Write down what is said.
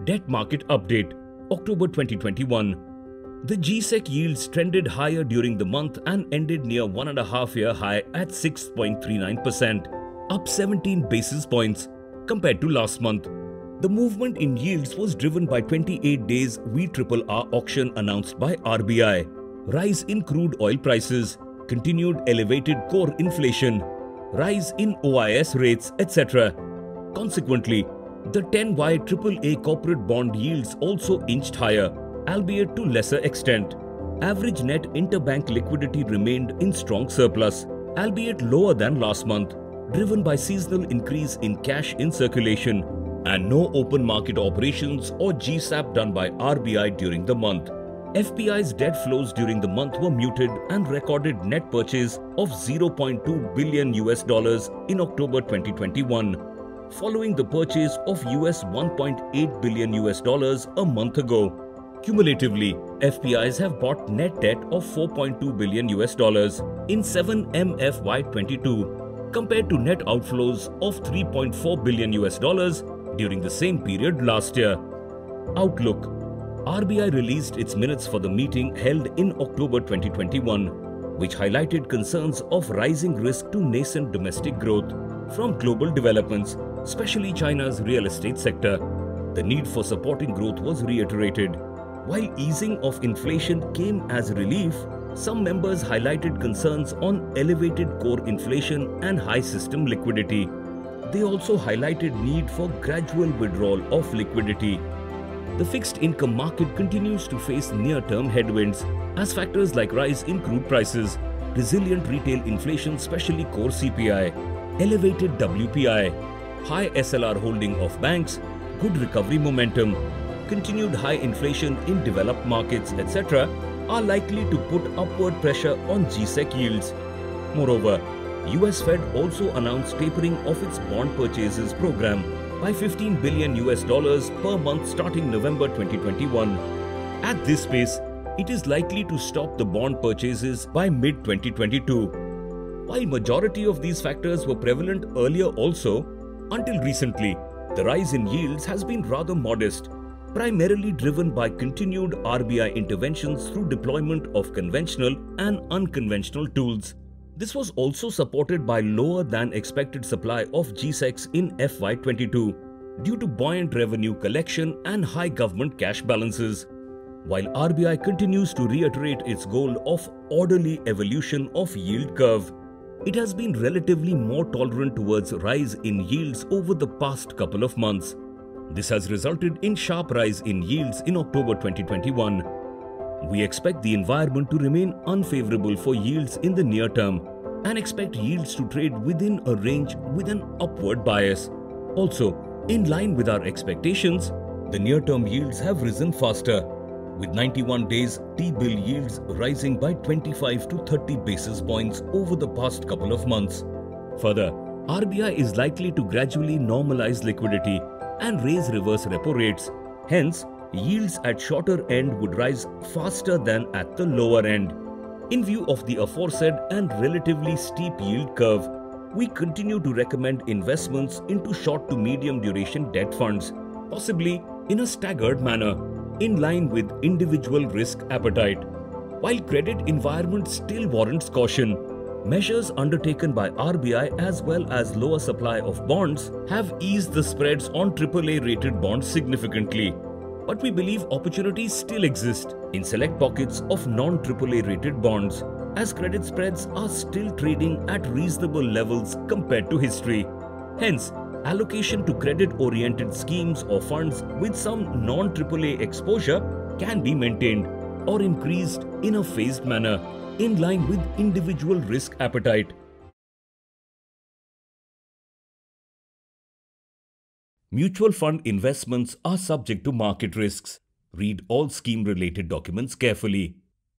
Debt market update, October 2021. The GSEC yields trended higher during the month and ended near 1.5-year high at 6.39%, up 17 basis points compared to last month. The movement in yields was driven by 28 days VRRR auction announced by RBI, rise in crude oil prices, continued elevated core inflation, rise in OIS rates, etc. Consequently, the 10-year AAA corporate bond yields also inched higher, albeit to lesser extent. Average net interbank liquidity remained in strong surplus, albeit lower than last month, driven by seasonal increase in cash in circulation and no open market operations or GSAP done by RBI during the month. FPI's debt flows during the month were muted and recorded net purchase of $0.2 billion in October 2021, following the purchase of $1.8 billion a month ago. Cumulatively, FPIs have bought net debt of $4.2 billion in 7MFY22 compared to net outflows of $3.4 billion during the same period last year. Outlook. RBI released its minutes for the meeting held in October 2021, which highlighted concerns of rising risk to nascent domestic growth from global developments, especially China's real estate sector. The need for supporting growth was reiterated. While easing of inflation came as relief, some members highlighted concerns on elevated core inflation and high system liquidity. They also highlighted need for gradual withdrawal of liquidity. The fixed income market continues to face near-term headwinds as factors like rise in crude prices, resilient retail inflation, especially core CPI, elevated WPI, high SLR holding of banks, good recovery momentum, continued high inflation in developed markets, etc. are likely to put upward pressure on GSEC yields. Moreover, US Fed also announced tapering of its bond purchases program by $15 billion per month starting November 2021. At this pace, it is likely to stop the bond purchases by mid-2022. While majority of these factors were prevalent earlier also, until recently, the rise in yields has been rather modest, primarily driven by continued RBI interventions through deployment of conventional and unconventional tools. This was also supported by lower than expected supply of GSECs in FY22 due to buoyant revenue collection and high government cash balances. While RBI continues to reiterate its goal of orderly evolution of yield curve, it has been relatively more tolerant towards rise in yields over the past couple of months. This has resulted in sharp rise in yields in October 2021. We expect the environment to remain unfavorable for yields in the near term and expect yields to trade within a range with an upward bias. Also, in line with our expectations, the near-term yields have risen faster, with 91 days T-bill yields rising by 25 to 30 basis points over the past couple of months. Further, RBI is likely to gradually normalize liquidity and raise reverse repo rates. Hence, yields at shorter end would rise faster than at the lower end. In view of the aforesaid and relatively steep yield curve, we continue to recommend investments into short to medium duration debt funds, possibly in a staggered manner, in line with individual risk appetite. While credit environment still warrants caution, measures undertaken by RBI as well as lower supply of bonds have eased the spreads on AAA rated bonds significantly. But we believe opportunities still exist in select pockets of non-AAA rated bonds, as credit spreads are still trading at reasonable levels compared to history. Hence, allocation to credit-oriented schemes or funds with some non-AAA exposure can be maintained or increased in a phased manner, in line with individual risk appetite. Mutual fund investments are subject to market risks. Read all scheme-related documents carefully.